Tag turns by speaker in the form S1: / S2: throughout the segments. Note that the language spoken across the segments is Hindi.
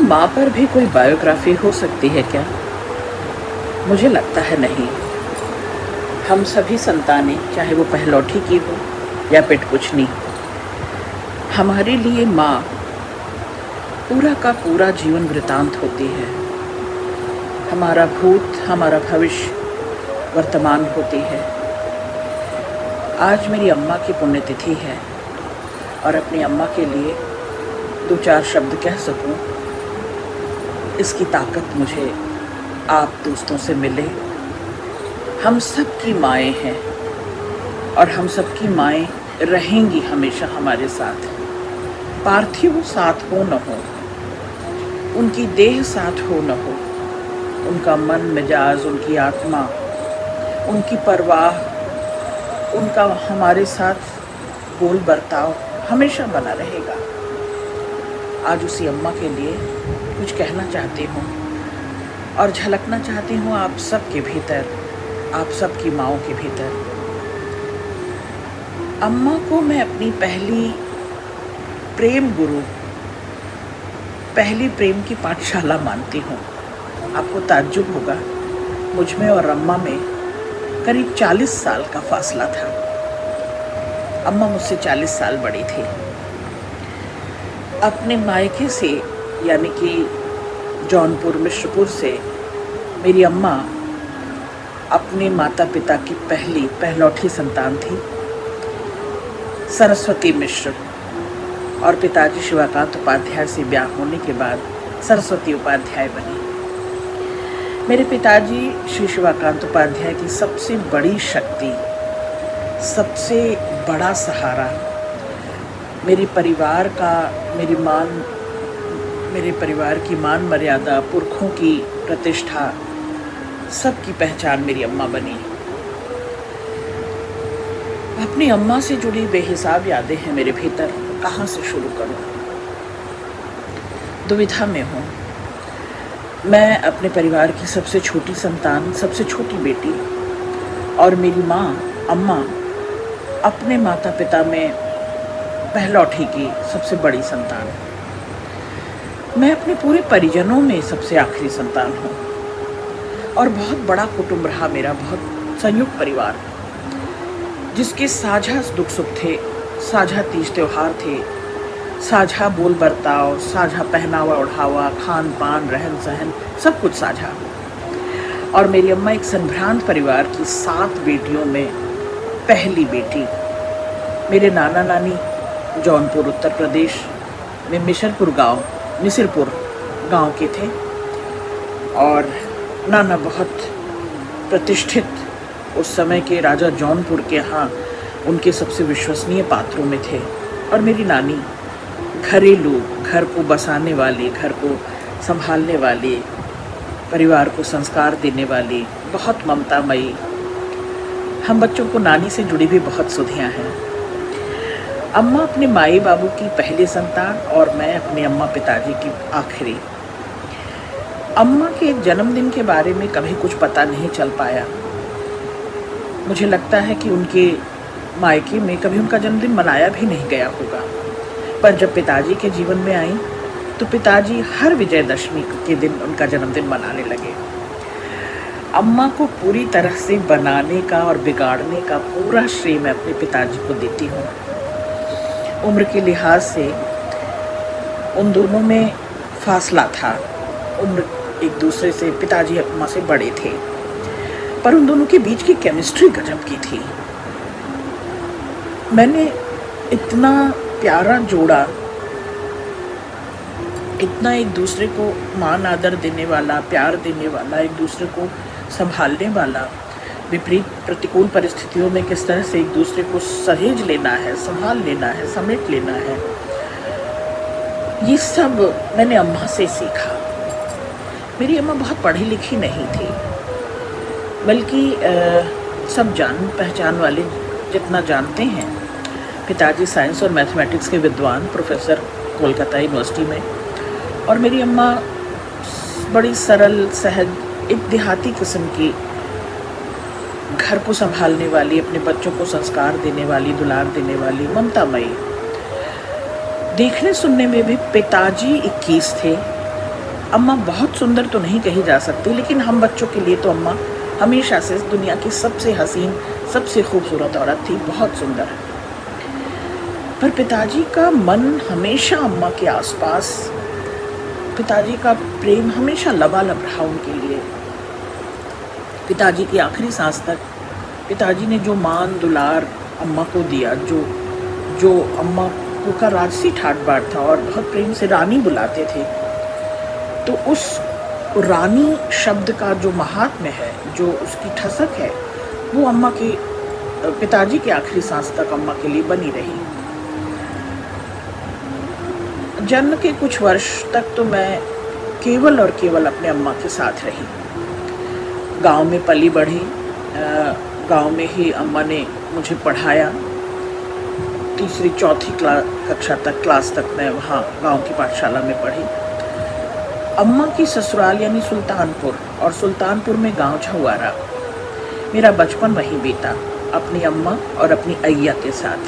S1: माँ पर भी कोई बायोग्राफी हो सकती है क्या? मुझे लगता है नहीं। हम सभी संतानें, चाहे वो पहलौठी की हो या पेटकुचनी, हमारे लिए माँ पूरा का पूरा जीवन वृतांत होती है। हमारा भूत, हमारा भविष्य, वर्तमान होती है। आज मेरी अम्मा की पुण्यतिथि है और अपनी अम्मा के लिए दो चार शब्द कह सकूं, इसकी ताकत मुझे आप दोस्तों से मिले। हम सब की माएँ हैं और हम सब की माएँ रहेंगी हमेशा हमारे साथ। पार्थिव साथ हो न हो, उनकी देह साथ हो न हो, उनका मन मिजाज, उनकी आत्मा, उनकी परवाह, उनका हमारे साथ बोल बर्ताव हमेशा बना रहेगा। आज उसी अम्मा के लिए कुछ कहना चाहती हूँ और झलकना चाहती हूँ आप सब के भीतर, आप सब की माँओं के भीतर। अम्मा को मैं अपनी पहली प्रेम गुरु, पहली प्रेम की पाठशाला मानती हूँ। आपको ताज्जुब होगा, मुझ में और अम्मा में करीब 40 साल का फासला था। अम्मा मुझसे 40 साल बड़ी थी। अपने मायके से यानी कि जौनपुर मिश्रपुर से मेरी अम्मा अपने माता पिता की पहली पहलौठी संतान थी, सरस्वती मिश्र, और पिताजी शिवाकांत उपाध्याय से ब्याह होने के बाद सरस्वती उपाध्याय बनी। मेरे पिताजी श्री शिवाकांत उपाध्याय की सबसे बड़ी शक्ति, सबसे बड़ा सहारा, मेरे परिवार का, मेरे परिवार की मान मर्यादा, पुरखों की प्रतिष्ठा, सबकी पहचान मेरी अम्मा बनी। अपनी अम्मा से जुड़ी बेहिसाब यादें हैं मेरे भीतर, कहाँ से शुरू करूं? दुविधा में हूँ। मैं अपने परिवार की सबसे छोटी संतान, सबसे छोटी बेटी, और मेरी माँ अम्मा अपने माता पिता में पहलौठी की सबसे बड़ी संतान। मैं अपने पूरे परिजनों में सबसे आखिरी संतान हूँ और बहुत बड़ा कुटुंब रहा मेरा, बहुत संयुक्त परिवार, जिसके साझा दुख सुख थे, साझा तीज त्योहार थे, साझा बोल बर्ताव, साझा पहनावा ओढ़ावा, खान पान, रहन सहन, सब कुछ साझा। और मेरी अम्मा एक संभ्रांत परिवार की 7 बेटियों में पहली बेटी। मेरे नाना नानी जौनपुर उत्तर प्रदेश में मिसिरपुर गांव के थे और नाना बहुत प्रतिष्ठित उस समय के राजा जौनपुर के यहाँ उनके सबसे विश्वसनीय पात्रों में थे। और मेरी नानी घरेलू, घर को बसाने वाली, घर को संभालने वाली, परिवार को संस्कार देने वाली, बहुत ममतामयी। हम बच्चों को नानी से जुड़ी भी बहुत सुधियाँ हैं। अम्मा अपने माई बाबू की पहली संतान और मैं अपने अम्मा पिताजी की आखिरी। अम्मा के जन्मदिन के बारे में कभी कुछ पता नहीं चल पाया। मुझे लगता है कि उनके मायके में कभी उनका जन्मदिन मनाया भी नहीं गया होगा। पर जब पिताजी के जीवन में आई तो पिताजी हर विजयदशमी के दिन उनका जन्मदिन मनाने लगे। अम्मा को पूरी तरह से बनाने का और बिगाड़ने का पूरा श्रेय मैं अपने पिताजी को देती हूँ। उम्र के लिहाज से उन दोनों में फासला था, उम्र एक दूसरे से, पिताजी अम्मा से बड़े थे, पर उन दोनों के बीच की केमिस्ट्री गजब की थी। मैंने इतना प्यारा जोड़ा, इतना एक दूसरे को मान आदर देने वाला, प्यार देने वाला, एक दूसरे को संभालने वाला, विपरीत प्रतिकूल परिस्थितियों में किस तरह से एक दूसरे को सहेज लेना है, संभाल लेना है, समेट लेना है, ये सब मैंने अम्मा से सीखा। मेरी अम्मा बहुत पढ़ी लिखी नहीं थी, बल्कि सब जान पहचान वाले जितना जानते हैं। पिताजी साइंस और मैथमेटिक्स के विद्वान, प्रोफेसर कोलकाता यूनिवर्सिटी में, और मेरी अम्मा बड़ी सरल, सहज, एक देहाती किस्म की, घर को संभालने वाली, अपने बच्चों को संस्कार देने वाली, दुलार देने वाली, ममतामयी। देखने सुनने में भी पिताजी 21 थे अम्मा बहुत सुंदर तो नहीं कही जा सकती, लेकिन हम बच्चों के लिए तो अम्मा हमेशा से दुनिया की सबसे हसीन, सबसे खूबसूरत औरत थी, बहुत सुंदर। पर पिताजी का मन हमेशा अम्मा के आसपास, पिताजी का प्रेम हमेशा लबालब रहा उनके लिए। पिताजी की आखिरी सांस तक पिताजी ने जो मान दुलार अम्मा को दिया, जो अम्मा को का राजसी ठाट बाट था और बहुत प्रेम से रानी बुलाते थे, तो उस रानी शब्द का जो महात्म्य है, जो उसकी ठसक है, वो अम्मा के पिताजी के आखिरी सांस तक अम्मा के लिए बनी रही। जन्म के कुछ वर्ष तक तो मैं केवल और केवल अपने अम्मा के साथ रही। गांव में पली बढ़ी, गांव में ही अम्मा ने मुझे पढ़ाया। तीसरी चौथी क्लास तक मैं वहाँ गांव की पाठशाला में पढ़ी। अम्मा की ससुराल यानी सुल्तानपुर, और सुल्तानपुर में गांव झहुआरा। मेरा बचपन वहीं बीता, अपनी अम्मा और अपनी अय्या के साथ।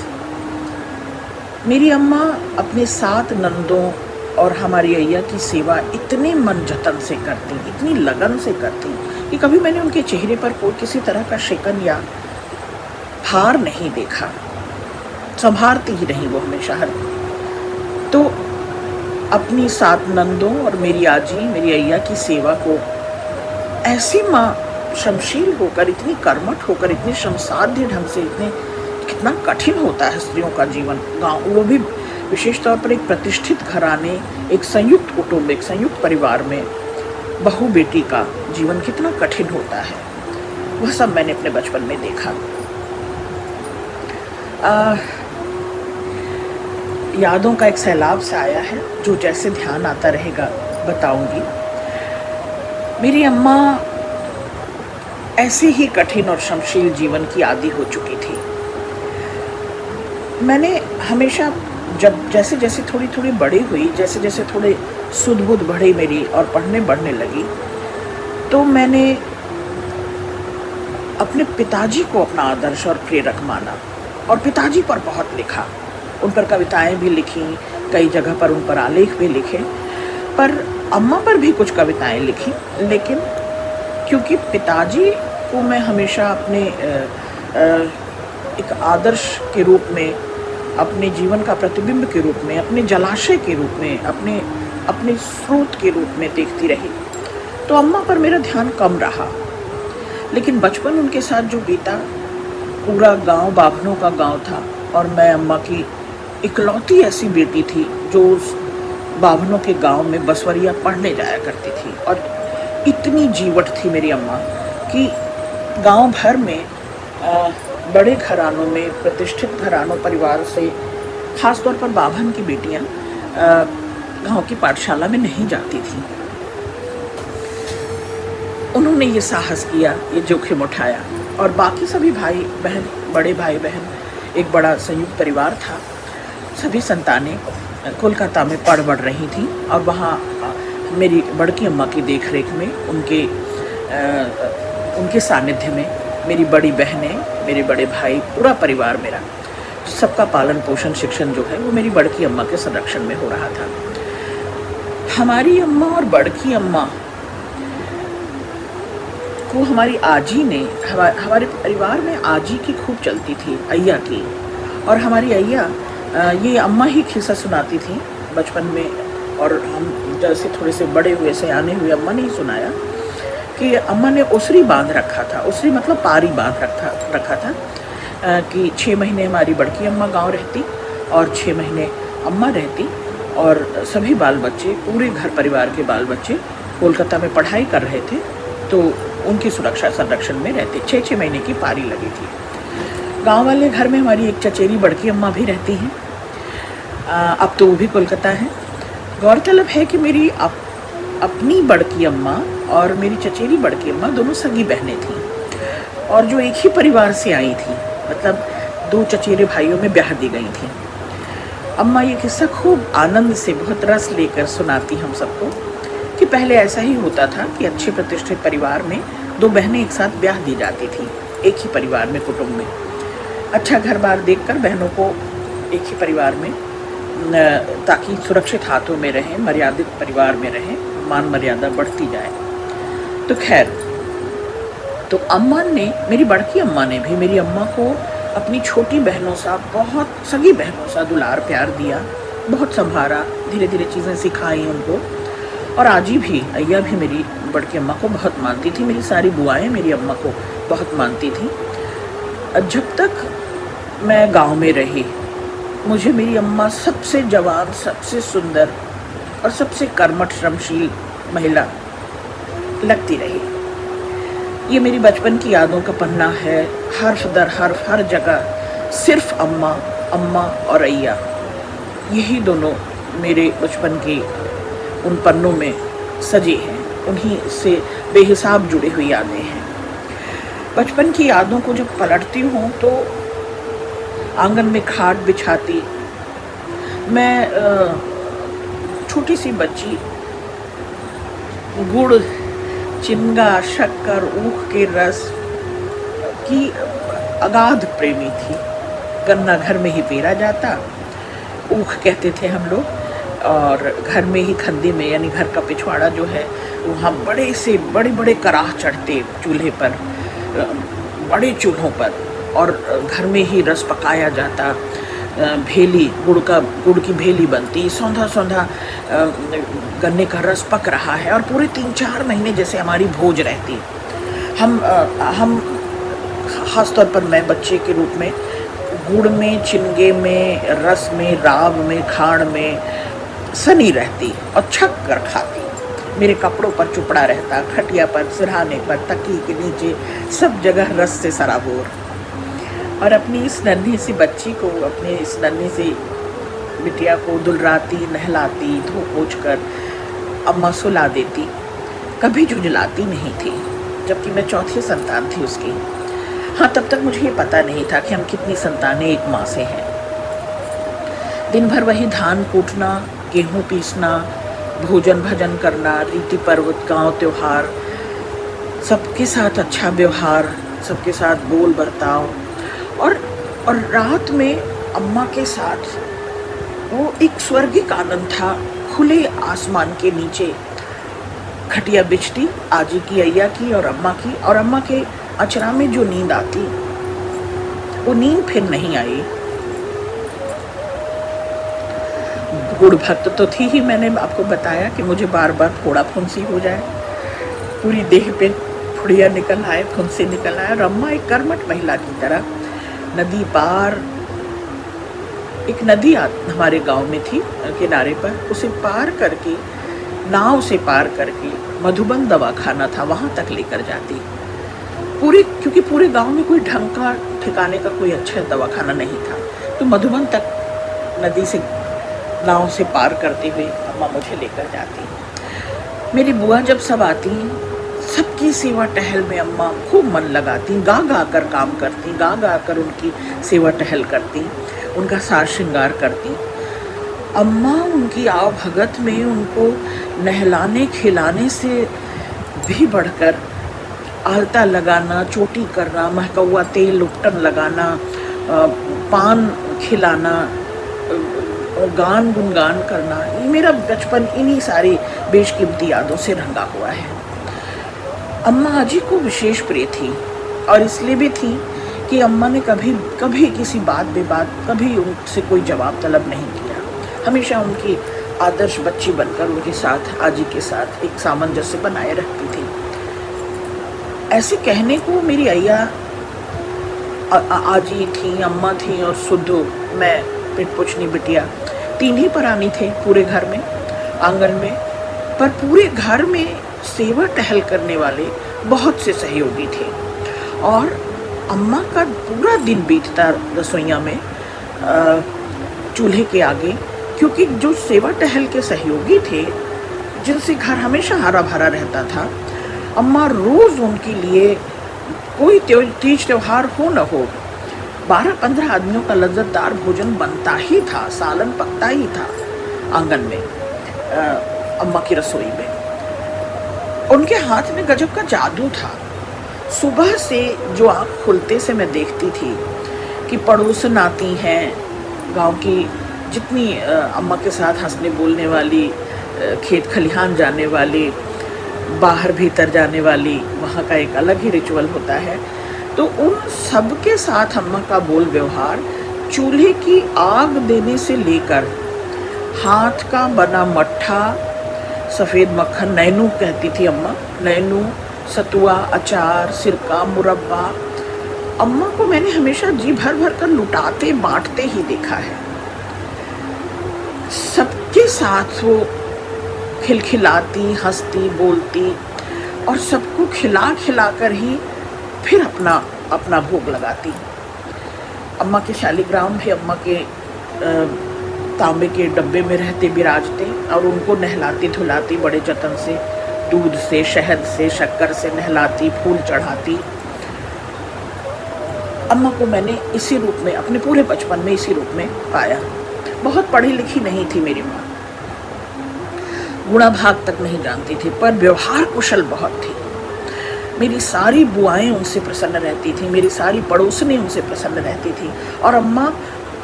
S1: मेरी अम्मा अपने 7 नंदों और हमारी अय्या की सेवा इतने मन जतन से करती, इतनी लगन से करती कि कभी मैंने उनके चेहरे पर कोई किसी तरह का शिकन या भार नहीं देखा। संभारती ही रही वो हमेशा हर। तो अपनी 7 नंदों और मेरी आजी, मेरी अय्या की सेवा को ऐसी माँ शमशील होकर, इतनी कर्मठ होकर, इतने श्रमसाध्य ढंग से, इतने कितना कठिन होता है स्त्रियों का जीवन, गाँव, वो भी विशेष तौर पर एक प्रतिष्ठित घराने, एक संयुक्त कुटुंब, एक संयुक्त परिवार में बहू बेटी का जीवन कितना कठिन होता है, वह सब मैंने अपने बचपन में देखा। यादों का एक सैलाब सा आया है, जो जैसे ध्यान आता रहेगा बताऊंगी। मेरी अम्मा ऐसे ही कठिन और श्रमशील जीवन की आदी हो चुकी थी। मैंने हमेशा जैसे जैसे थोड़ी थोड़ी बड़ी हुई, जैसे जैसे थोड़े सुध बुध बढ़ी मेरी और पढ़ने बढ़ने लगी, तो मैंने अपने पिताजी को अपना आदर्श और प्रेरक माना और पिताजी पर बहुत लिखा। उन पर कविताएं भी लिखी, कई जगह पर उन पर आलेख भी लिखे, पर अम्मा पर भी कुछ कविताएं लिखी। लेकिन क्योंकि पिताजी को मैं हमेशा अपने एक आदर्श के रूप में, अपने जीवन का प्रतिबिंब के रूप में, अपने जलाशय के रूप में, अपने स्रोत के रूप में देखती रही, तो अम्मा पर मेरा ध्यान कम रहा। लेकिन बचपन उनके साथ जो बीता, पूरा गांव बाभनों का गांव था और मैं अम्मा की इकलौती ऐसी बेटी थी जो उस बाभनों के गांव में बसवरिया पढ़ने जाया करती थी। और इतनी जीवट थी मेरी अम्मा कि गांव भर में बड़े घरानों में, प्रतिष्ठित घरानों परिवार से, ख़ास तौर पर बाभन की बेटियां गांव की पाठशाला में नहीं जाती थीं। उन्होंने ये साहस किया, ये जोखिम उठाया, और बाकी सभी भाई बहन, बड़े भाई बहन, एक बड़ा संयुक्त परिवार था, सभी संतानें कोलकाता में पढ़ बढ़ रही थी। और वहाँ मेरी बड़की अम्मा की देखरेख में, उनके सानिध्य में मेरी बड़ी बहनें, मेरे बड़े भाई, पूरा परिवार मेरा, सबका पालन पोषण शिक्षण जो है वो मेरी बड़की अम्मा के संरक्षण में हो रहा था। हमारी अम्मा और बड़की अम्मा को हमारी आजी ने, हमारे परिवार में आजी की खूब चलती थी, अय्या की। और हमारी अय्या ये अम्मा ही किस्सा सुनाती थी बचपन में, और हम जैसे थोड़े से बड़े हुए, सयाने हुए, अम्मा ने ही सुनाया कि अम्मा ने उसरी बांध रखा था। उसरी मतलब पारी बांध रखा था कि 6 महीने हमारी बड़की अम्मा गांव रहती और 6 महीने अम्मा रहती, और सभी बाल बच्चे, पूरे घर परिवार के बाल बच्चे कोलकाता में पढ़ाई कर रहे थे, तो उनकी सुरक्षा संरक्षण में रहते। 6-6 महीने की पारी लगी थी। गांव वाले घर में हमारी एक चचेरी बड़की अम्मा भी रहती हैं, अब तो वो भी कोलकाता है। गौरतलब है कि मेरी अपनी बड़की अम्मा और मेरी चचेरी बड़की अम्मा दोनों सगी बहनें थीं, और जो एक ही परिवार से आई थी, मतलब 2 चचेरे भाइयों में ब्याह दी गई थी। अम्मा ये किस्सा खूब आनंद से, बहुत रस लेकर सुनाती हम सबको कि पहले ऐसा ही होता था कि अच्छे प्रतिष्ठित परिवार में 2 बहनें एक साथ ब्याह दी जाती थी, एक ही परिवार में, कुटुंब में। अच्छा घर बार देखकर बहनों को एक ही परिवार में, ताकि सुरक्षित हाथों में रहें, मर्यादित परिवार में रहें, मान मर्यादा बढ़ती जाए। तो खैर, तो अम्मा ने, मेरी बड़की अम्मा ने भी मेरी अम्मा को अपनी छोटी बहनों सा, बहुत सगी बहनों सा दुलार प्यार दिया, बहुत संभाला, धीरे धीरे चीज़ें सिखाई उनको। और आजी भी, अय्या भी मेरी बड़की अम्मा को बहुत मानती थी, मेरी सारी बुआएं मेरी अम्मा को बहुत मानती थी। जब तक मैं गांव में रही, मुझे मेरी अम्मा सबसे जवान, सबसे सुंदर और सबसे कर्मठ श्रमशील महिला लगती रही। ये मेरी बचपन की यादों का पन्ना है। हर्फ दर हर्फ, हर जगह सिर्फ अम्मा, अम्मा और अय्या, यही दोनों मेरे बचपन के उन पन्नों में सजे हैं। उन्हीं से बेहिसाब जुड़ी हुई यादें हैं। बचपन की यादों को जब पलटती हूँ तो आंगन में खाट बिछाती मैं, छोटी सी बच्ची, गुड़, चिंगा, शक्कर, ऊख के रस की अगाध प्रेमी थी। गन्ना घर में ही पेरा जाता, ऊख कहते थे हम लोग, और घर में ही खंदे में, यानी घर का पिछवाड़ा जो है वहाँ बड़े से बड़े बड़े कराह चढ़ते चूल्हे पर, बड़े चूल्हों पर, और घर में ही रस पकाया जाता। भेली, गुड़ की भेली बनती, सौंधा सौंधा गन्ने का रस पक रहा है, और पूरे 3-4 महीने जैसे हमारी भोज रहती। हम ख़ास तौर पर मैं बच्चे के रूप में गुड़ में, चिंगे में, रस में, राब में, खाड़ में सनी रहती और छक कर खाती। मेरे कपड़ों पर चुपड़ा रहता, खटिया पर, सिरहाने पर, तकिए के नीचे, सब जगह रस से सराबोर। और अपनी इस नन्ही सी बच्ची को, अपने इस नन्ही सी बिटिया को दुलराती, नहलाती, धो पोंछ कर अम्मा सुला देती। कभी झुंझलाती नहीं थी, जबकि मैं चौथी संतान थी उसकी। हाँ, तब तक मुझे ये पता नहीं था कि हम कितनी संतानें एक माँ से हैं। दिन भर वही धान कूटना, गेहूँ पीसना, भोजन भजन करना, रीति पर्व, गाँव त्योहार, सबके साथ अच्छा व्यवहार, सबके साथ बोल बर्ताव, और रात में अम्मा के साथ वो एक स्वर्गिक आनंद था। खुले आसमान के नीचे खटिया बिछती, आजी की, अय्या की और अम्मा के अचरा में जो नींद आती, वो नींद फिर नहीं आई। गुड़ भक्त तो थी ही, मैंने आपको बताया कि मुझे बार बार फोड़ा फुंसी हो जाए, पूरी देह पे फुड़िया निकल आए, फुंसी निकल आए। और अम्मा एक कर्मठ महिला की तरह नदी पार, एक नदी हमारे गांव में थी किनारे पर, उसे पार करके, नाव से पार करके मधुबन दवाखाना था, वहाँ तक लेकर जाती। क्योंकि पूरे गांव में कोई ढंग का ठिकाने का कोई अच्छा दवाखाना नहीं था, तो मधुबन तक नदी से, नाव से पार करते हुए अम्मा मुझे लेकर जाती। मेरी बुआ जब सब आती, सबकी सेवा टहल में अम्मा खूब मन लगाती, गा गा कर काम करती, गा गा कर उनकी सेवा टहल करती, उनका साज श्रृंगार करती। अम्मा उनकी आव भगत में उनको नहलाने खिलाने से भी बढ़कर आलता लगाना, चोटी करना, महकौआ तेल उपटन लगाना, पान खिलाना, गान गुनगान करना, ये मेरा बचपन इन्हीं सारी बेशकीमती यादों से रंगा हुआ है। अम्मा आजी को विशेष प्रिय थी, और इसलिए भी थी कि अम्मा ने कभी किसी बात बेबात कभी उनसे कोई जवाब तलब नहीं किया। हमेशा उनकी आदर्श बच्ची बनकर उनके साथ, आजी के साथ एक सामंजस्य बनाए रखती थी। ऐसे कहने को मेरी अय्या, आजी थी, अम्मा थी और सुद्धू, मैं पिटपुचनी बिटिया, 3 ही प्राणी थे पूरे घर में, आंगन में। पर पूरे घर में सेवा टहल करने वाले बहुत से सहयोगी थे, और अम्मा का पूरा दिन बीतता रसोइया में, चूल्हे के आगे, क्योंकि जो सेवा टहल के सहयोगी थे, जिनसे घर हमेशा हरा भरा रहता था, अम्मा रोज़ उनके लिए कोई तीज त्योहार हो न हो, 12-15 आदमियों का लज्जतदार भोजन बनता ही था, सालन पकता ही था आंगन में, अम्मा की रसोई में। उनके हाथ में गजब का जादू था। सुबह से जो आँख खुलते से मैं देखती थी कि पड़ोसन आती हैं, गांव की जितनी अम्मा के साथ हंसने बोलने वाली खेत खलिहान जाने वाले, बाहर भीतर जाने वाली, वहाँ का एक अलग ही रिचुअल होता है। तो उन सब के साथ अम्मा का बोल व्यवहार, चूल्हे की आग देने से लेकर हाथ का बना मट्ठा, सफ़ेद मक्खन, नैनू कहती थी अम्मा, नैनू, सतुआ, अचार, सिरका, मुरब्बा, अम्मा को मैंने हमेशा जी भर भर कर लुटाते बांटते ही देखा है। सबके साथ वो खिलखिलाती, हंसती, बोलती और सबको खिला खिला कर ही फिर अपना अपना भोग लगाती। अम्मा के शालिग्राम भी अम्मा के तांबे के डब्बे में रहते विराजते और उनको नहलाती धुलाती बड़े जतन से, दूध से, शहद से, शक्कर से नहलाती, फूल चढ़ाती। अम्मा को मैंने इसी रूप में अपने पूरे बचपन में इसी रूप में पाया। बहुत पढ़ी लिखी नहीं थी मेरी माँ, गुणा भाग तक नहीं जानती थी, पर व्यवहार कुशल बहुत थी। मेरी सारी बुआएं उनसे प्रसन्न रहती थी, मेरी सारी पड़ोसनें उनसे प्रसन्न रहती थी। और अम्मा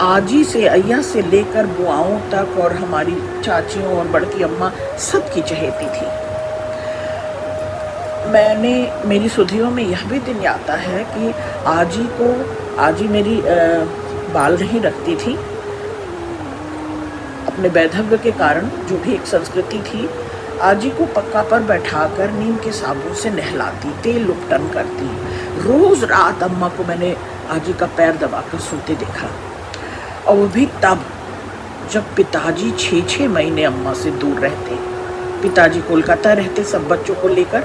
S1: आजी से, अय्या से लेकर बुआओं तक और हमारी चाचियों और बड़की अम्मा सबकी चहेती थी। मेरी सुधियों में यह भी दिन आता है कि आजी मेरी बाल नहीं रखती थी, अपने वैधव्य के कारण, जो भी एक संस्कृति थी। आजी को पक्का पर बैठाकर नीम के साबुन से नहलाती, तेल उपटन करती। रोज रात अम्मा को मैंने आजी का पैर दबाकर सोते देखा, और वो भी तब जब पिताजी 6-6 महीने अम्मा से दूर रहते। पिताजी कोलकाता रहते सब बच्चों को लेकर,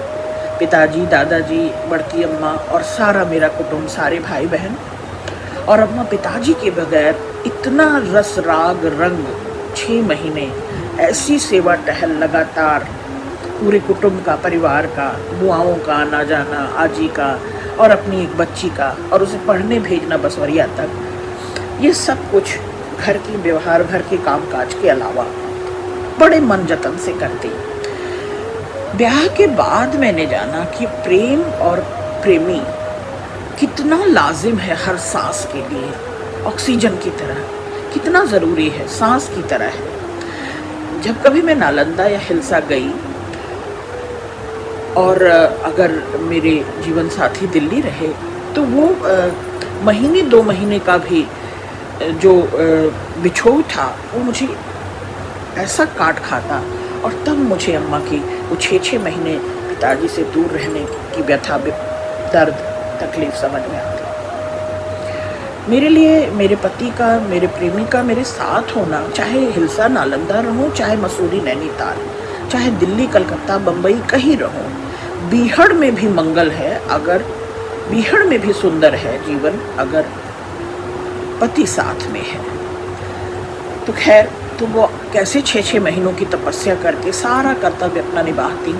S1: पिताजी, दादाजी, बड़की अम्मा और सारा मेरा कुटुंब, सारे भाई बहन। और अम्मा पिताजी के बगैर इतना रस राग रंग 6 महीने ऐसी सेवा टहल लगातार, पूरे कुटुंब का, परिवार का, बुआओं का आना जाना, आजी का और अपनी एक बच्ची का, और उसे पढ़ने भेजना बसवरिया तक। ये सब कुछ घर की व्यवहार, घर के कामकाज के अलावा बड़े मन जतन से करती। ब्याह के बाद मैंने जाना कि प्रेम और प्रेमी कितना लाजिम है हर सांस के लिए, ऑक्सीजन की तरह कितना ज़रूरी है, सांस की तरह है। जब कभी मैं नालंदा या हिल्सा गई और अगर मेरे जीवन साथी दिल्ली रहे तो वो महीने 2 महीने का भी जो बिछोह था वो मुझे ऐसा काट खाता, और तब मुझे अम्मा की वो 6-6 महीने पिताजी से दूर रहने की व्यथा, दर्द, तकलीफ समझ में आती। मेरे लिए मेरे पति का, मेरे प्रेमी का मेरे साथ होना, चाहे हिल्सा नालंदा रहूं, चाहे मसूरी नैनीताल, चाहे दिल्ली, कलकत्ता, बम्बई, कहीं रहूं, बीहड़ में भी मंगल है, अगर बीहड़ में भी सुंदर है जीवन अगर पति साथ में है। तो खैर, तो वो कैसे 6-6 महीनों की तपस्या करके सारा कर्तव्य अपना निभाती,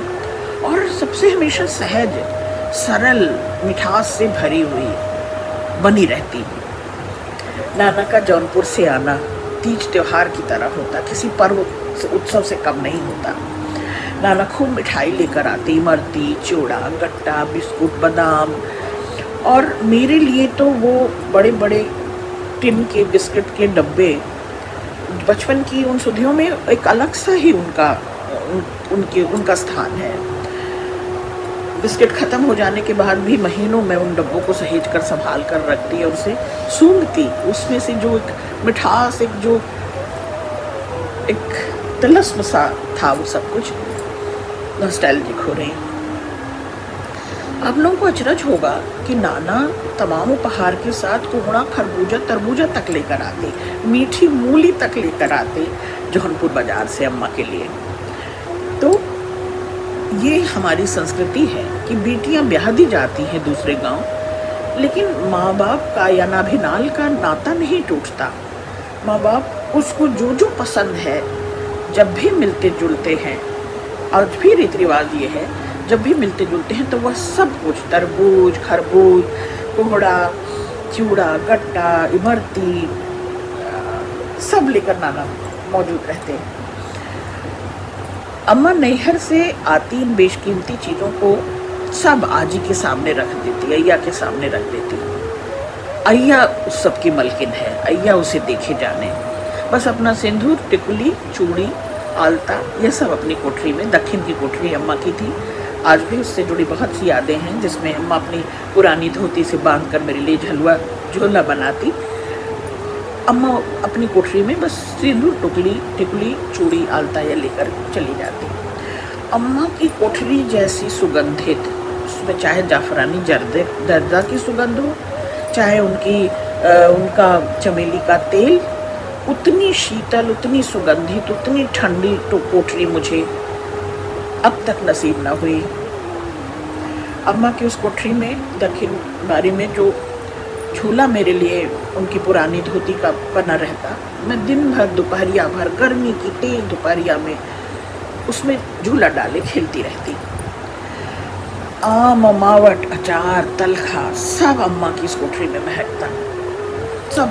S1: और सबसे हमेशा सहज, सरल, मिठास से भरी हुई बनी रहती। नाना का जौनपुर से आना तीज त्योहार की तरह होता, किसी पर्व उत्सव से कम नहीं होता। नाना खूब मिठाई लेकर आते, इमरती, चिवड़ा, गट्टा, बिस्कुट, बादाम, और मेरे लिए तो वो बड़े बड़े टिन के बिस्किट के डब्बे। बचपन की उन सुधियों में एक अलग सा ही उनका स्थान है। बिस्किट ख़त्म हो जाने के बाद भी महीनों में उन डब्बों को सहेज कर संभाल कर रखती और उसे सूंघती, उसमें से जो एक मिठास, एक तिलस्म सा था, वो सब कुछ नॉस्टैल्जिक हो रही। आप लोगों को अचरज होगा कि नाना तमाम उपहार के साथ कोहड़ा, खरबूजा, तरबूजा तक लेकर आते, मीठी मूली तक लेकर आते जौनपुर बाजार से अम्मा के लिए। तो ये हमारी संस्कृति है कि बेटियां ब्याह दी जाती हैं दूसरे गांव, लेकिन माँ बाप का या नाभिनाल का नाता नहीं टूटता। माँ बाप उसको जो जो पसंद है, जब भी मिलते जुलते हैं, आज भी रीति रिवाज ये है, जब भी मिलते जुलते हैं तो वह सब कुछ, तरबूज, खरबूज, कोहड़ा, चिवड़ा, गट्टा, इमरती, सब लेकर नाना मौजूद रहते हैं। अम्मा नैहर से आती इन बेशकीमती चीज़ों को सब आजी के सामने रख देती, अय्या के सामने रख देती। अय्या उस सब की मलकिन है, अय्या उसे देखे जाने, बस अपना सिंदूर, टिकुली, चूड़ी आलता, ये सब अपनी कोठरी में। दक्षिण की कोठरी अम्मा की थी। आज भी उससे जुड़ी बहुत सी यादें हैं, जिसमें अम्मा अपनी पुरानी धोती से बांध कर मेरे लिए झोला बनाती। अम्मा अपनी कोठरी में बस सिंदूर, टिकुली, चूड़ी, आलता या लेकर चली जाती। अम्मा की कोठरी जैसी सुगंधित, उसमें चाहे जाफरानी जर्दा की सुगंध हो, चाहे उनका चमेली का तेल, उतनी शीतल, उतनी सुगंधित, उतनी ठंडी तो कोठरी मुझे अब तक नसीब न हुई। अम्मा की उस कोठरी में दक्षिण बारी में जो झूला मेरे लिए उनकी पुरानी धोती का बना रहता, मैं दिन भर दोपहरिया भर, गर्मी की तेज दोपहरिया में उसमें झूला डाले खेलती रहती। आम, मावट, अचार, तलखा सब अम्मा की इस कोठरी में महकता। सब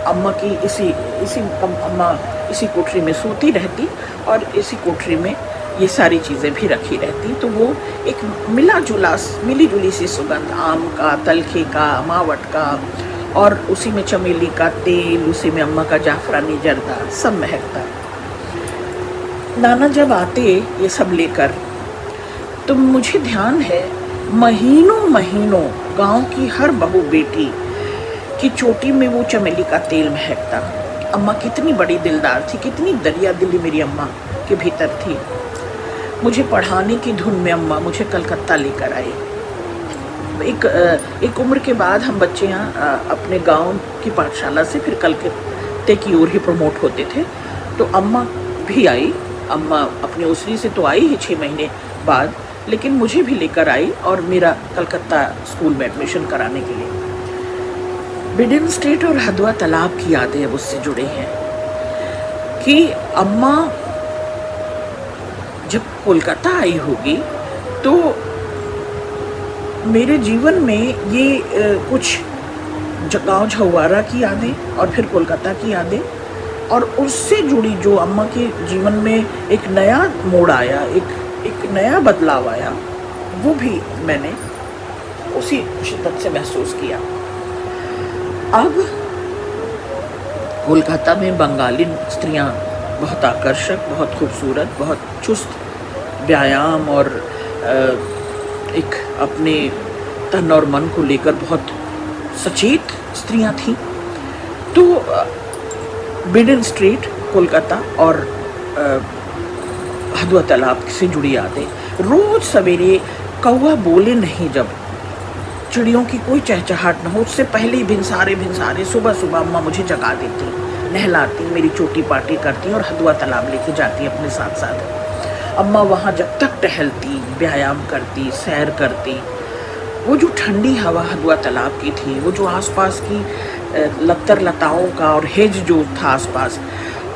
S1: अम्मा की अम्मा इसी कोठरी में सोती रहती और इसी कोठरी में ये सारी चीज़ें भी रखी रहती। तो वो एक मिली जुली सी सुगंध, आम का, तलखे का, मावट का, और उसी में चमेली का तेल, उसी में अम्मा का जाफरानी जर्दा, सब महकता। नाना जब आते ये सब लेकर, तो मुझे ध्यान है महीनों गांव की हर बहू बेटी की चोटी में वो चमेली का तेल महकता। अम्मा कितनी बड़ी दिलदार थी, कितनी दरिया दिली मेरी अम्मा के भीतर थी। मुझे पढ़ाने की धुन में अम्मा मुझे कलकत्ता लेकर आई। एक उम्र के बाद हम बच्चे यहाँ अपने गांव की पाठशाला से फिर कलकत्ते की ओर ही प्रमोट होते थे। तो अम्मा भी आई। अम्मा अपने उसरी से तो आई ही 6 महीने बाद, लेकिन मुझे भी लेकर आई और मेरा कलकत्ता स्कूल में एडमिशन कराने के लिए। बिडेन स्ट्रीट और हदवा तालाब की यादें अब उससे जुड़ी हैं कि अम्मा जब कोलकाता आई होगी तो मेरे जीवन में ये कुछ गाँव झवारा की यादें और फिर कोलकाता की यादें, और उससे जुड़ी जो अम्मा के जीवन में एक नया मोड़ आया, एक नया बदलाव आया, वो भी मैंने उसी शिद्दत से महसूस किया। अब कोलकाता में बंगाली स्त्रियां बहुत आकर्षक, बहुत खूबसूरत, बहुत चुस्त, व्यायाम और एक अपने तन और मन को लेकर बहुत सचेत स्त्रियां थीं। तो बिडेन स्ट्रीट कोलकाता और हदवा तालाब से जुड़ी यादें। रोज सवेरे कौवा बोले नहीं, जब चिड़ियों की कोई चहचहाट न हो, उससे पहले ही भिनसारे सुबह अम्मा मुझे जगा देती, नहलाती, मेरी चोटी पाटी करती और हदवा तालाब लेके जाती अपने साथ साथ। अम्मा वहाँ जब तक टहलती, व्यायाम करती, सैर करती, वो जो ठंडी हवा हदवा तालाब की थी, वो जो आसपास की लतर लताओं का और हेज जो था आसपास,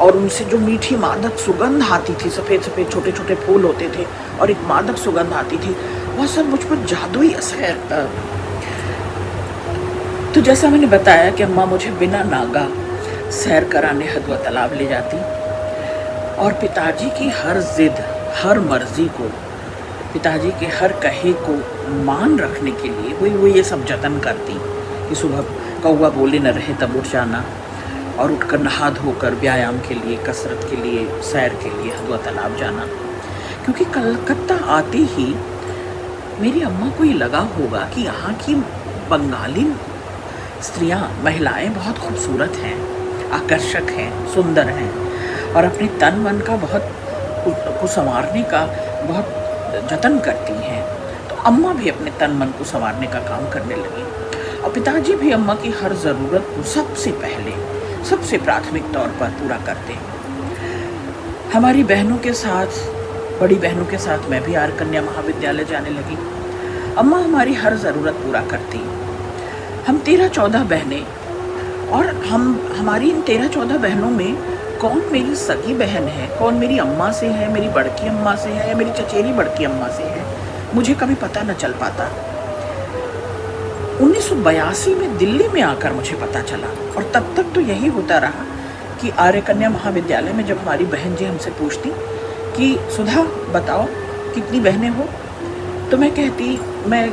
S1: और उनसे जो मीठी मादक सुगंध आती थी, सफ़ेद छोटे छोटे फूल होते थे और एक मादक सुगंध आती थी, वह सब मुझ पर जादुई असर। तो जैसा मैंने बताया कि अम्मा मुझे बिना नागा सैर कराने हदवा तालाब ले जाती, और पिताजी की हर जिद, हर मर्जी को, पिताजी के हर कहे को मान रखने के लिए वो ये सब जतन करती कि सुबह कौवा बोले न रहे तब उठ जाना और उठकर नहा धोकर व्यायाम के लिए, कसरत के लिए, सैर के लिए हदवा तालाब जाना। क्योंकि कलकत्ता आते ही मेरी अम्मा को ये लगा होगा कि यहाँ की बंगाली स्त्रियाँ, महिलाएं बहुत खूबसूरत हैं, आकर्षक हैं, सुंदर हैं और अपने तन मन का को संवारने का बहुत जतन करती हैं। तो अम्मा भी अपने तन मन को संवारने का काम करने लगी और पिताजी भी अम्मा की हर ज़रूरत को सबसे प्राथमिक तौर पर पूरा करते। हमारी बहनों के साथ, बड़ी बहनों के साथ मैं भी आर्य कन्या महाविद्यालय जाने लगी। अम्मा हमारी हर ज़रूरत पूरा करती। हम 13-14 बहनें, और हमारी इन 13-14 बहनों में कौन मेरी सगी बहन है, कौन मेरी अम्मा से है, मेरी बड़की अम्मा से है या मेरी चचेरी बड़की अम्मा से है, मुझे कभी पता न चल पाता। 1982 में दिल्ली में आकर मुझे पता चला, और तब तक तो यही होता रहा कि आर्य कन्या महाविद्यालय में जब हमारी बहन जी हमसे पूछती कि सुधा बताओ कितनी बहनें हो, तो मैं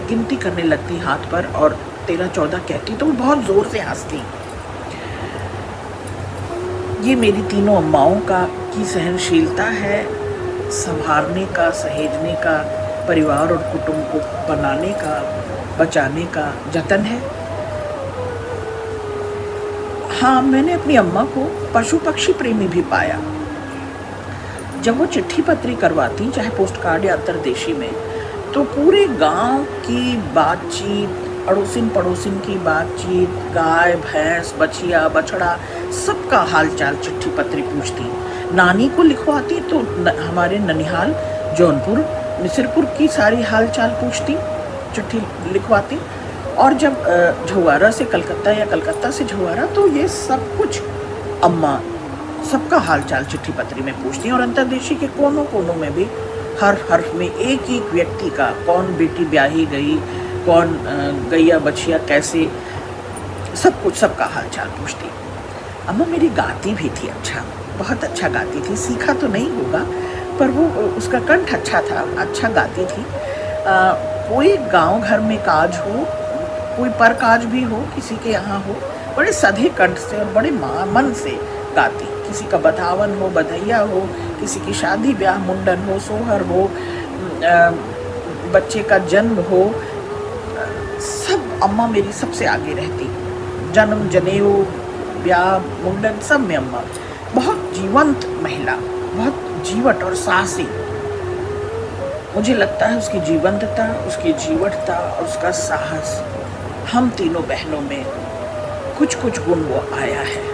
S1: गिनती करने लगती हाथ पर और 13-14 कहती, तो वो बहुत ज़ोर से हंसती। ये मेरी तीनों अम्माओं का की सहनशीलता है, संभालने का, सहेजने का, परिवार और कुटुंब को बनाने का, बचाने का जतन है। हाँ, मैंने अपनी अम्मा को पशु पक्षी प्रेमी भी पाया। जब वो चिट्ठी पत्री करवाती, चाहे पोस्ट कार्ड या अंतरदेशी में, तो पूरे गांव की बातचीत, अड़ोसिन पड़ोसिन की बातचीत, गाय भैंस बछिया बछड़ा सबका हाल चाल चिट्ठी पत्री पूछती। नानी को लिखवाती तो हमारे ननिहाल, जौनपुर, मिसिरपुर की सारी हाल चाल पूछती, चिट्ठी लिखवाती। और जब झुवारा से कलकत्ता या कलकत्ता से झुवारा, तो ये सब कुछ अम्मा सबका हाल चाल चिट्ठी पत्री में पूछती हैं। और अंतरदेशी के कोनों कोनों में भी हर हर्फ में एक एक व्यक्ति का, कौन बेटी ब्याही गई, कौन गैया बछिया कैसे, सब कुछ सबका हाल चाल पूछती। अम्मा मेरी गाती भी थी, अच्छा, बहुत अच्छा गाती थी। सीखा तो नहीं होगा, पर वो उसका कंठ अच्छा था, अच्छा गाती थी। कोई गांव घर में काज हो, कोई पर काज भी हो, किसी के यहाँ हो, बड़े सधे कंठ से और बड़े मन से गाती। किसी का बधावन हो, बधैया हो, किसी की शादी ब्याह, मुंडन हो, सोहर हो, बच्चे का जन्म हो, सब अम्मा मेरी सबसे आगे रहती। जन्म, जनेऊ, ब्याह, मुंडन, सब में अम्मा बहुत जीवंत महिला, बहुत जीवट और साहसी। मुझे लगता है उसकी जीवंतता, उसकी जीवटता और उसका साहस, हम तीनों बहनों में कुछ कुछ गुण वो आया है।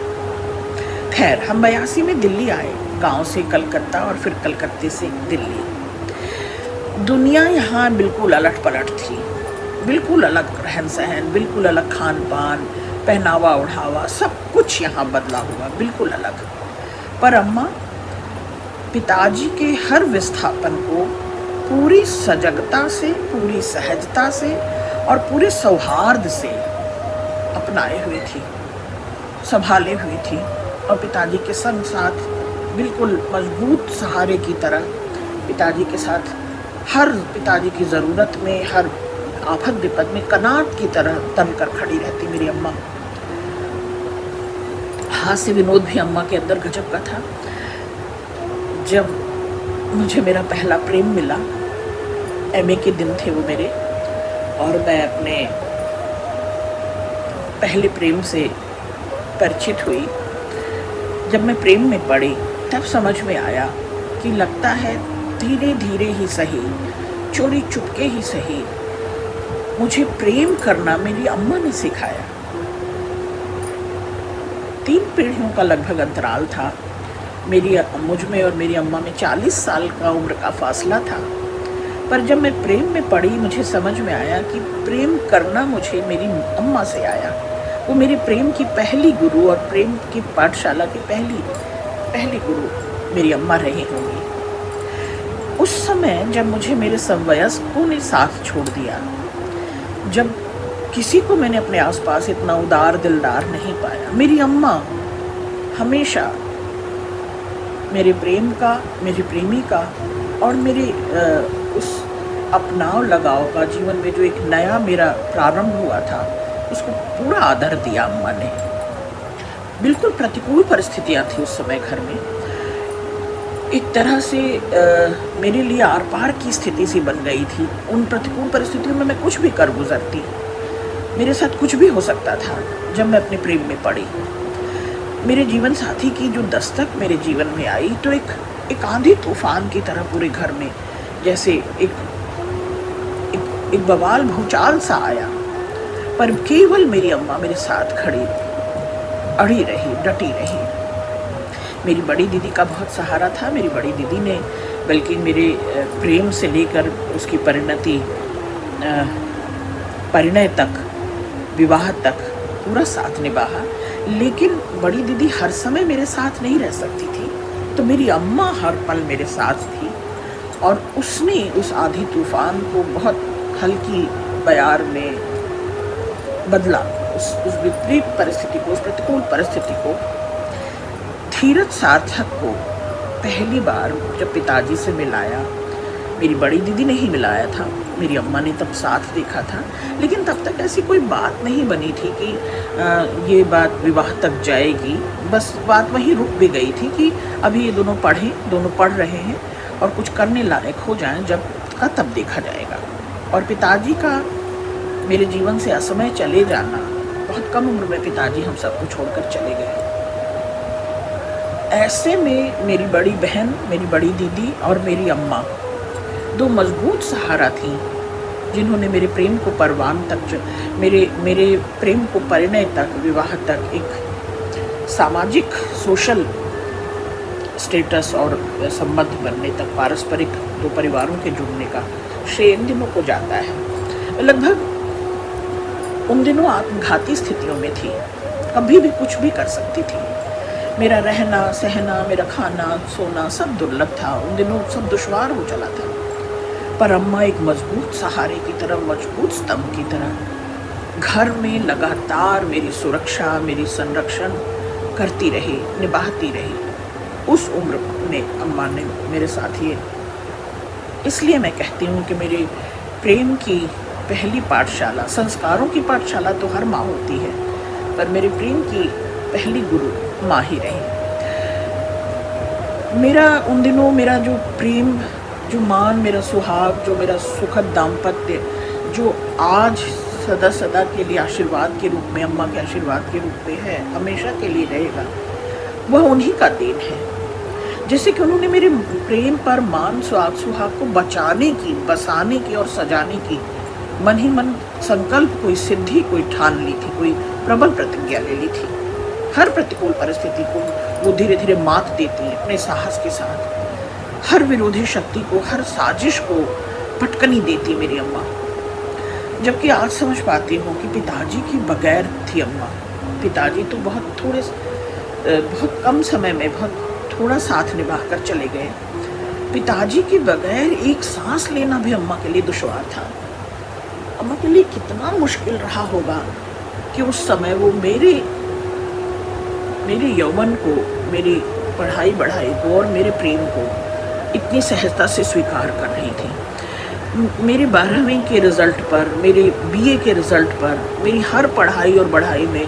S1: खैर, हम 82 में दिल्ली आए, गांव से कलकत्ता और फिर कलकत्ते से दिल्ली। दुनिया यहाँ बिल्कुल अलट पलट थी, बिल्कुल अलग रहन सहन, बिल्कुल अलग खान पान, पहनावा ओढ़ावा, सब कुछ यहाँ बदला हुआ, बिल्कुल अलग। पर अम्मा पिताजी के हर विस्थापन को पूरी सजगता से, पूरी सहजता से और पूरे सौहार्द से अपनाए हुए थी, संभाले हुई थी। और पिताजी के संग साथ बिल्कुल मजबूत सहारे की तरह पिताजी के साथ, हर पिताजी की ज़रूरत में, हर आफत विपद में कनात की तरह तनकर खड़ी रहती मेरी अम्मा। हास्य विनोद भी अम्मा के अंदर गजब का था। जब मुझे मेरा पहला प्रेम मिला, एमए के दिन थे वो मेरे, और मैं अपने पहले प्रेम से परिचित हुई। जब मैं प्रेम में पड़ी, तब समझ में आया कि लगता है धीरे धीरे ही सही, चोरी चुपके ही सही, मुझे प्रेम करना मेरी अम्मा ने सिखाया। 3 पीढ़ियों का लगभग अंतराल था मुझ में और मेरी अम्मा में, 40 साल का उम्र का फासला था। पर जब मैं प्रेम में पड़ी, मुझे समझ में आया कि प्रेम करना मुझे मेरी अम्मा से आया। वो मेरे प्रेम की पहली गुरु और प्रेम की पाठशाला की पहली गुरु मेरी अम्मा रही होंगी। उस समय जब मुझे मेरे समवयस्कों ने साथ छोड़ दिया, जब किसी को मैंने अपने आसपास इतना उदार दिलदार नहीं पाया, मेरी अम्मा हमेशा मेरे प्रेम का, मेरी प्रेमी का और मेरे उस अपनाव लगाव का, जीवन में जो एक नया मेरा प्रारंभ हुआ था, उसको पूरा आदर दिया अम्मा ने। बिल्कुल प्रतिकूल परिस्थितियाँ थी उस समय घर में, एक तरह से मेरे लिए आर पार की स्थिति सी बन गई थी। उन प्रतिकूल परिस्थितियों में मैं कुछ भी कर गुजरती, मेरे साथ कुछ भी हो सकता था। जब मैं अपने प्रेम में पड़ी, मेरे जीवन साथी की जो दस्तक मेरे जीवन में आई, तो एक आंधी तूफान की तरह पूरे घर में जैसे एक बवाल भूचाल सा आया। पर केवल मेरी अम्मा मेरे साथ खड़ी, अड़ी रही, डटी रही। मेरी बड़ी दीदी का बहुत सहारा था। मेरी बड़ी दीदी ने बल्कि मेरे प्रेम से लेकर उसकी परिणय तक, विवाह तक पूरा साथ निभाया। लेकिन बड़ी दीदी हर समय मेरे साथ नहीं रह सकती थी, तो मेरी अम्मा हर पल मेरे साथ थी। और उसने उस आधी तूफान को बहुत हल्की बयार में बदला, उस विपरीत परिस्थिति को, उस प्रतिकूल परिस्थिति को। धीरज सार्थक को पहली बार जब पिताजी से मिलाया, मेरी बड़ी दीदी ने ही मिलाया था, मेरी अम्मा ने तब साथ देखा था, लेकिन तब तक ऐसी कोई बात नहीं बनी थी कि ये बात विवाह तक जाएगी। बस बात वहीं रुक भी गई थी कि अभी ये दोनों पढ़ रहे हैं और कुछ करने लायक हो जाएं, जब का तब देखा जाएगा। और पिताजी का मेरे जीवन से असमय चले जाना, बहुत कम उम्र में पिताजी हम सबको छोड़कर चले गए। ऐसे में मेरी बड़ी बहन, मेरी बड़ी दीदी और मेरी अम्मा दो मजबूत सहारा थीं, जिन्होंने मेरे प्रेम को परवान तक, मेरे प्रेम को परिणय तक, विवाह तक, एक सामाजिक सोशल स्टेटस और संबंध बनने तक, पारस्परिक दो परिवारों के जुड़ने का श्रेय इन दिनों को जाता है। लगभग उन दिनों आत्मघाती स्थितियों में थी, कभी भी कुछ भी कर सकती थी। मेरा रहना सहना, मेरा खाना सोना सब दुर्लभ था, उन दिनों सब दुश्वार हो चला था। पर अम्मा एक मजबूत सहारे की तरह, मजबूत स्तंभ की तरह घर में लगातार मेरी सुरक्षा, मेरी संरक्षण करती रही, निभाती रही। उस उम्र में अम्मा ने मेरे साथ ये, इसलिए मैं कहती हूँ कि मेरे प्रेम की पहली पाठशाला, संस्कारों की पाठशाला तो हर माँ होती है, पर मेरे प्रेम की पहली गुरु माँ ही रही। मेरा उन दिनों मेरा जो प्रेम, जो मान, मेरा सुहाग, जो मेरा सुखद दाम्पत्य, जो आज सदा सदा के लिए आशीर्वाद के रूप में, अम्मा के आशीर्वाद के रूप में है, हमेशा के लिए रहेगा, वह उन्हीं का देन है। जैसे कि उन्होंने मेरे प्रेम पर मान, सुहाग को बचाने की, बसाने की और सजाने की मन ही मन संकल्प, कोई सिद्धि कोई ठान ली थी, कोई प्रबल प्रतिज्ञा ले ली थी। हर प्रतिकूल परिस्थिति को वो धीरे धीरे मात देती है अपने साहस के साथ, हर विरोधी शक्ति को, हर साजिश को पटकनी देती मेरी अम्मा। जबकि आज समझ पाती हूँ कि पिताजी के बगैर थी अम्मा। पिताजी तो बहुत कम समय में बहुत थोड़ा साथ निभा कर चले गए। पिताजी के बगैर एक सांस लेना भी अम्मा के लिए दुश्वार था। अम्मा के लिए कितना मुश्किल रहा होगा कि उस समय वो मेरे यौवन को, मेरी पढ़ाई बढ़ाई को और मेरे प्रेम को इतनी सहजता से स्वीकार कर रही थी। मेरे 12वीं के रिज़ल्ट पर, मेरे बीए के रिज़ल्ट पर, मेरी हर पढ़ाई और बढ़ाई में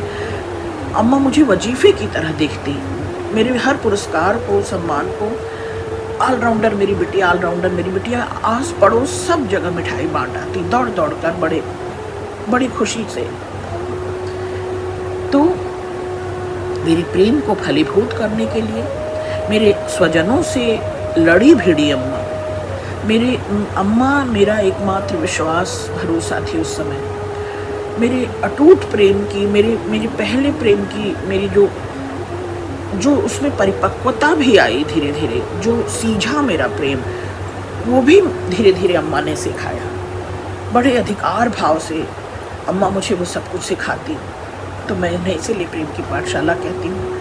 S1: अम्मा मुझे वजीफ़े की तरह देखती। मेरे हर पुरस्कार को, सम्मान को, ऑलराउंडर मेरी बिटिया, आस पड़ोस सब जगह मिठाई बांट आती, दौड़ दौड़ कर, बड़ी खुशी से। तो मेरे प्रेम को फलीभूत करने के लिए मेरे स्वजनों से लड़ी भिड़ी अम्मा मेरा एकमात्र विश्वास, भरोसा थी उस समय। मेरे अटूट प्रेम की, मेरे पहले प्रेम की, मेरी जो उसमें परिपक्वता भी आई धीरे धीरे, जो सीझा मेरा प्रेम, वो भी धीरे धीरे अम्मा ने सिखाया। बड़े अधिकार भाव से अम्मा मुझे वो सब कुछ सिखाती, तो मैं उन्हें इसीलिए प्रेम की पाठशाला कहती हूँ।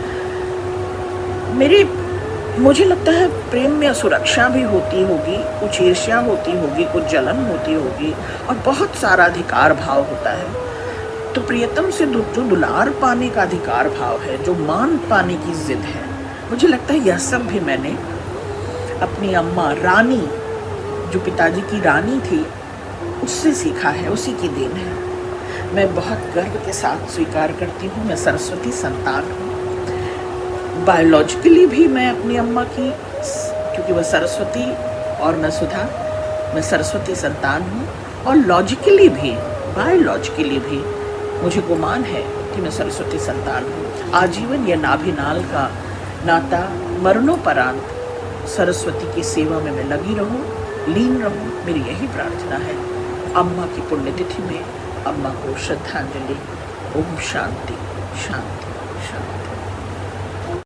S1: मुझे लगता है प्रेम में असुरक्षा भी होती होगी, कुछ ईर्ष्या होती होगी, कुछ जलन होती होगी और बहुत सारा अधिकार भाव होता है। तो प्रियतम से जो दुलार पाने का अधिकार भाव है, जो मान पाने की जिद है, मुझे लगता है यह सब भी मैंने अपनी अम्मा रानी, जो पिताजी की रानी थी, उससे सीखा है, उसी की देन है। मैं बहुत गर्व के साथ स्वीकार करती हूँ, मैं सरस्वती संतान हूँ। बायोलॉजिकली भी मैं अपनी अम्मा की, क्योंकि वह सरस्वती और मैं सुधा, मैं सरस्वती संतान हूँ। और लॉजिकली भी, बायोलॉजिकली भी मुझे गुमान है कि मैं सरस्वती संतान हूँ। आजीवन यह नाभिनाल का नाता, मरणोपरांत सरस्वती की सेवा में मैं लगी रहूँ, लीन रहूँ, मेरी यही प्रार्थना है। अम्मा की पुण्यतिथि में अम्मा को श्रद्धांजलि। ओम शांति शांति।